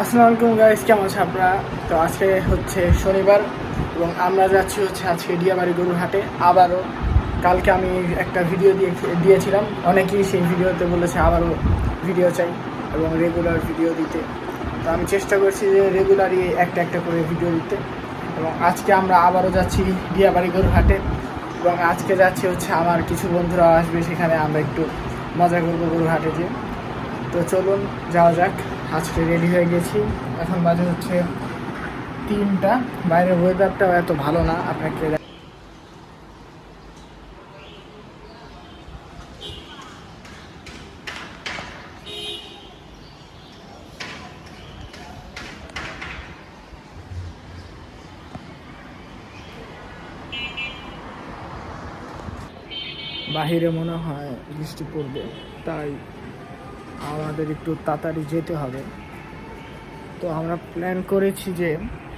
আসসালামু আলাইকুম গাইস, কেমন আছে আপনারা? তো আজকে হচ্ছে শনিবার এবং আমরা যাচ্ছি হচ্ছে আজকে ডিয়াবাড়ি গরুর হাটে আবারও। কালকে আমি একটা ভিডিও দিয়েছিলাম, অনেকেই সেই ভিডিওতে বলেছে আবারও ভিডিও চাই এবং রেগুলার ভিডিও দিতে। তো আমি চেষ্টা করছি যে রেগুলারই একটা একটা করে ভিডিও দিতে। এবং আজকে আমরা আবারও যাচ্ছি ডিয়াবাড়ি গরুর হাটে এবং আজকে যাচ্ছি হচ্ছে আমার কিছু বন্ধুরা আসবে, সেখানে আমরা একটু মজা করবো গরুর হাটে যেয়ে। তো চলুন যাওয়া যাক। আজকে রেডি হয়ে গেছি, এখন বাজে হচ্ছে 3টা। বাইরের ওয়েদারটাও এত ভালো না, আপনাকে বাহিরে মনে হয় বৃষ্টি পড়বে, তাই আমাদের একটু তাড়াতাড়ি যেতে হবে। তো আমরা প্ল্যান করেছি যে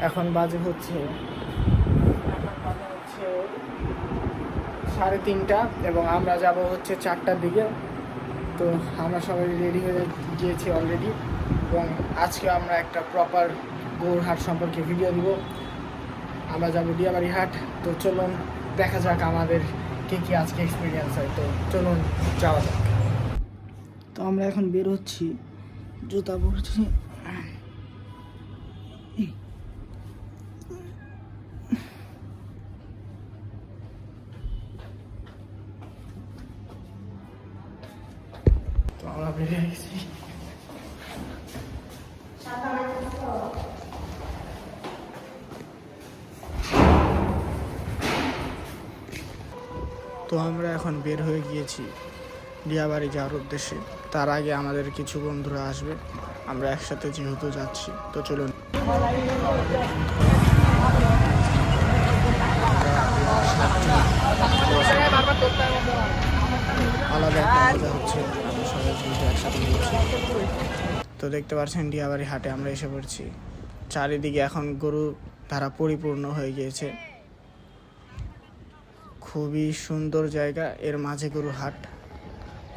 এখন বাজে হচ্ছে 3:30 এবং আমরা যাব হচ্ছে 4টার দিকে। তো আমরা সবাই রেডি হয়ে গিয়েছি অলরেডি এবং আজকে আমরা একটা প্রপার গরুর হাট সম্পর্কে ভিডিও দিব। আমরা যাবো ডিয়াবাড়ি হাট। তো চলুন দেখা যাক আমাদের কী আজকে এক্সপিরিয়েন্স হয়। তো চলুন যাওয়া যাক। তো আমরা এখন বের হচ্ছি, জুতা পরছি। তো আমরা বেরিয়ে গেছি। তো আমরা এখন বের হয়ে গিয়েছি ডিয়াবাড়ি যাওয়ার উদ্দেশ্যে। তার আগে আমাদের কিছু বন্ধুরা আসবে, আমরা একসাথে যেহেতু যাচ্ছি। তো চলুন। আলাদা একটা মজা হচ্ছে, আমরা সবাই যেহেতু একসাথে গিয়েছি। তো দেখতে পাচ্ছেন ডিয়াবাড়ি হাটে আমরা এসে পড়ছি। চারিদিকে এখন গরু দ্বারা পরিপূর্ণ হয়ে গিয়েছে। খুবই সুন্দর জায়গা, এর মাঝে গরু হাট,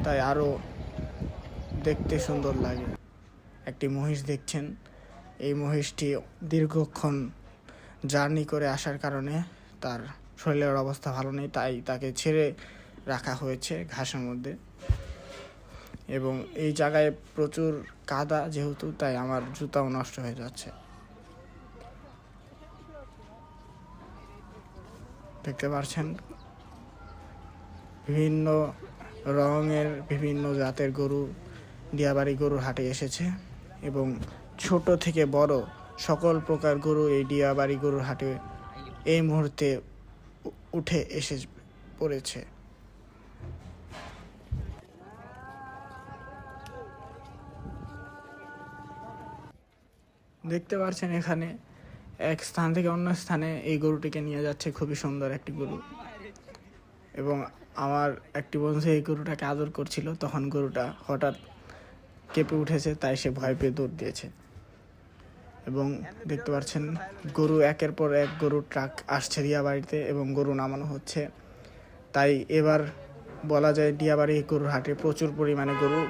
তাই আরও দেখতে সুন্দর লাগে। একটি মহিষ দেখছেন, এই মহিষটি দীর্ঘক্ষণ জার্নি করে আসার কারণে তার শরীরের অবস্থা ভালো নেই, তাই তাকে ছেড়ে রাখা হয়েছে ঘাসের মধ্যে। এবং এই জায়গায় প্রচুর কাদা যেহেতু, তাই আমার জুতাও নষ্ট হয়ে যাচ্ছে। দেখতে পাচ্ছেন বিভিন্ন রঙের বিভিন্ন জাতের গরু ডিয়াবাড়ি গরুর হাটে এসেছে এবং ছোট থেকে বড় সকল প্রকার গরু এই ডিয়াবাড়ি গরুর হাটে এই মুহূর্তে উঠে এসে পড়েছে। দেখতে পাচ্ছেন এখানে এক স্থান থেকে অন্য স্থানে এই গরুটিকে নিয়ে যাচ্ছে, খুবই সুন্দর একটি গরু। এবং আমার একটি বন্ধু এই গরুটাকে আদর করছিল, তখন গরুটা হঠাৎ কেঁপে উঠেছে, তাই সে ভয় পেয়ে দৌড় দিয়েছে। এবং দেখতে পাচ্ছেন গরু একের পর এক গরু ট্রাক আসছে ডিয়াবাড়িতে এবং গরু নামানো হচ্ছে। তাই এবার বলা যায় ডিয়াবাড়ি গরুর হাটে প্রচুর পরিমাণে গরু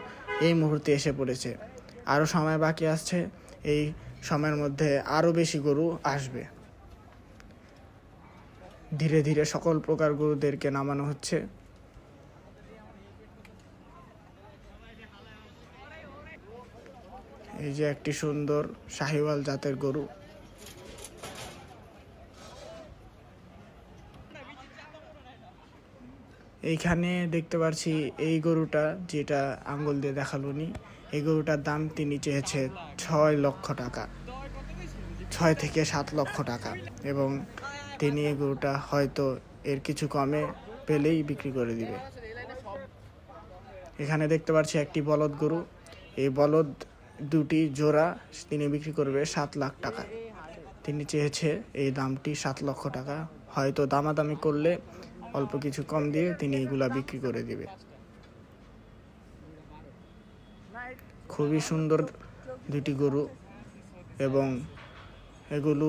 এই মুহূর্তে এসে পড়েছে। আরও সময় বাকি আসছে, এই সময়ের মধ্যে আরও বেশি গরু আসবে। ধীরে ধীরে সকল প্রকার গরুদেরকে নামানো হচ্ছে। এই যে একটি সুন্দর শাহিওয়াল জাতের গরু। এইখানে দেখতে পাচ্ছি এই গরুটা, যেটা আঙ্গুল দিয়ে দেখালোনি, এই গরুটার দাম তিনি চেয়েছে 6 লক্ষ টাকা, 6 থেকে 7 লক্ষ টাকা। এবং তিনি এই গরুটা হয়তো এর কিছু কমে পেলেই বিক্রি করে দিবে। এখানে দেখতে পাচ্ছি একটি বলদ গরু, এই বলদ দুটি জোড়া তিনি বিক্রি করবে 7 লাখ টাকা। তিনি চেয়েছে এই দামটি 7 লক্ষ টাকা, হয়তো দামাদামি করলে অল্প কিছু কম দিয়ে তিনি এগুলা বিক্রি করে দিবে। খুবই সুন্দর দুটি গরু এবং এগুলো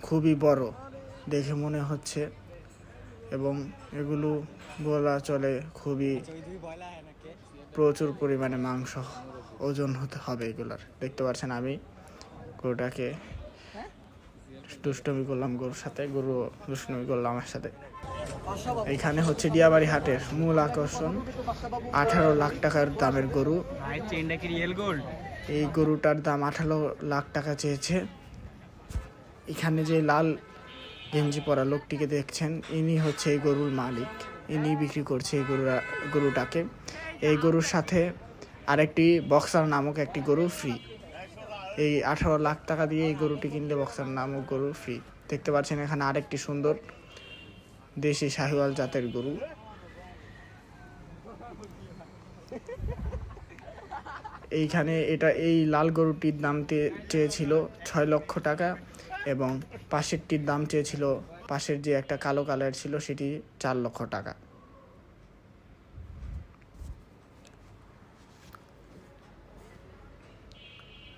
খুবই বড় দেখে মনে হচ্ছে, এবং এগুলো বলা চলে খুবই প্রচুর পরিমাণে মাংস ওজন হতে হবে এগুলার। দেখতে পাচ্ছেন আমি গরুটাকে দুষ্টমি করলাম, গরুর সাথে গরু দুষ্টমি করলাম আমার সাথে। এইখানে হচ্ছে দিয়াবাড়ি হাটের মূল আকর্ষণ 18 লাখ টাকার দামের গরু। এই গরুটার দাম 18 লাখ টাকা চেয়েছে। এখানে যে লাল গেঞ্জি পরা লোকটিকে দেখছেন, ইনি হচ্ছে এই গরুর মালিক। ইনি বিক্রি করছে এই গরুটাকে। এই গরুর সাথে আরেকটি বক্সার নামক একটি গরু ফ্রি। এই 18 লাখ টাকা দিয়ে এই গরুটি কিনলে বক্সার নামক গরু ফ্রি। দেখতে পাচ্ছেন এখানে আরেকটি সুন্দর দেশি শাহিওয়াল জাতের গরু। এইখানে এই লাল গরুটির দাম চেয়েছিল 6 লক্ষ টাকা এবং পাশেরটির দাম চেয়েছিল, পাশের যে একটা কালো কালার ছিল সেটি 4 লক্ষ টাকা।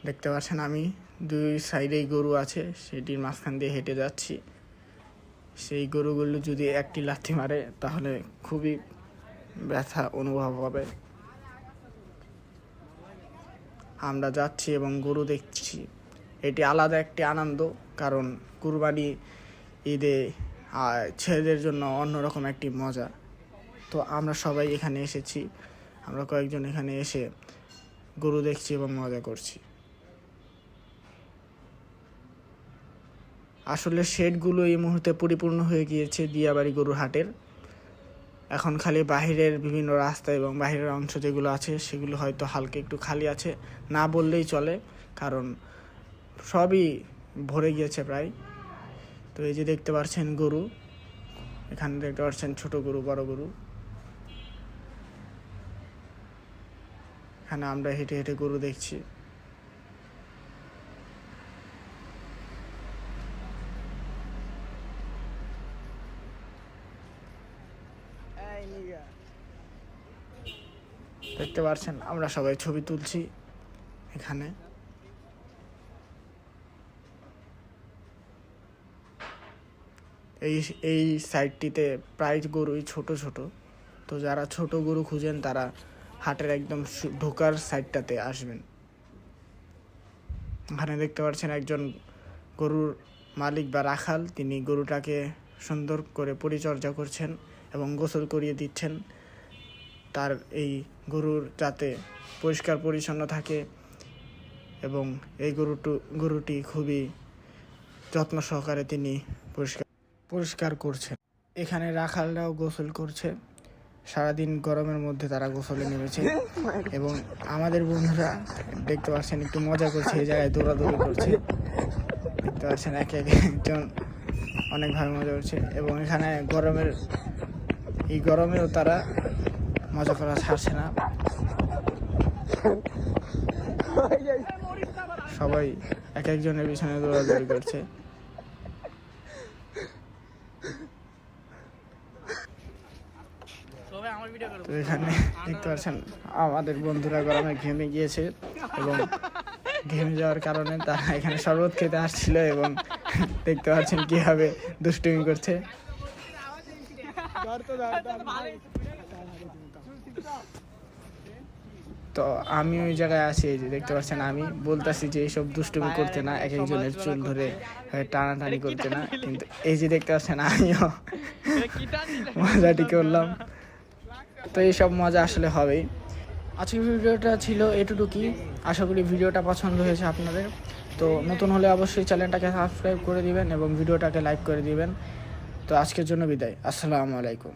দেখতে পাচ্ছেন আমি দুই সাইডেই গরু আছে, সেটির মাঝখান দিয়ে হেঁটে যাচ্ছি। সেই গরুগুলো যদি একটি লাথি মারে তাহলে খুবই ব্যথা অনুভব হবে। আমরা যাচ্ছি এবং গরু দেখছি, এটি আলাদা একটি আনন্দ, কারণ কুরবানি ঈদে ছেলেদের জন্য অন্যরকম একটি মজা। তো আমরা সবাই এখানে এসেছি, আমরা কয়েকজন এখানে এসে গরু দেখছি এবং মজা করছি। আসলে শেডগুলো এই মুহূর্তে পরিপূর্ণ হয়ে গিয়েছে দিয়াবাড়ি গরুর হাটের। এখন খালি বাহিরের বিভিন্ন রাস্তা এবং বাহিরের অংশ যেগুলো আছে সেগুলো হয়তো হালকা একটু খালি আছে, না বললেই চলে, কারণ সবই ভরে গিয়েছে প্রায়। তো এই যে দেখতে পাচ্ছেন গরু, এখানে দেখতে পাচ্ছেন ছোট গরু, বড় গরু। এখানে আমরা হেঁটে হেঁটে গরু দেখছি। দেখতে পাচ্ছেন আমরা সবাই ছবি তুলছি এখানে। এই সাইডটিতে প্রায় গরুই ছোট ছোট। তো যারা ছোট গরু খুঁজেন তারা হাটের একদম ঢোকার সাইডটাতে আসবেন। এখানে দেখতে পাচ্ছেন একজন গরুর মালিক বা রাখাল, তিনি গরুটাকে সুন্দর করে পরিচর্যা করছেন এবং গোসল করিয়ে দিচ্ছেন। তার এই গরুর যাতে পরিষ্কার পরিচ্ছন্ন থাকে এবং এই গরুটি খুবই যত্ন সহকারে তিনি পরিষ্কার করছেন। এখানে রাখালরাও গোসল করছে, সারাদিন গরমের মধ্যে তারা গোসলে নেমেছে এবং আমাদের বন্ধুরা দেখতে পাচ্ছেন একটু মজা করছে, এই জায়গায় দৌড়াদৌড়ি করছে। দেখতে পাচ্ছেন একজন অনেকভাবে মজা করছে এবং এখানে গরমেও তারা মজা করা ছাড়ছে না। সবাই এক একজনের পিছনে দৌড়াদৌড়ি করছে। তো এখানে দেখতে পাচ্ছেন আমাদের বন্ধুরা গরমে ঘেমে গিয়েছে এবং ঘেমে যাওয়ার কারণে তারা এখানে শরবত খেতে আসছিল এবং দেখতে পাচ্ছেন কিভাবে দুষ্টুমি করছে। তো আমি ওই জায়গায় আছি, এই যে দেখতে পাচ্ছেন আমি বলতেছি যে এইসব দুষ্টুমি করতে না, এক একজনের চুল ধরে টানাটানি করতে না, কিন্তু এই যে দেখতে পাচ্ছেন আমিও মজাটি করলাম। তো এইসব মজা আসলে হবেই। আজকের ভিডিওটা ছিল এটুকুই। আশা করি ভিডিওটা পছন্দ হয়েছে আপনাদের। তো নতুন হলে অবশ্যই চ্যানেলটাকে সাবস্ক্রাইব করে দিবেন এবং ভিডিওটাকে লাইক করে দিবেন। তো আজকের জন্য বিদায়। আসসালামু আলাইকুম।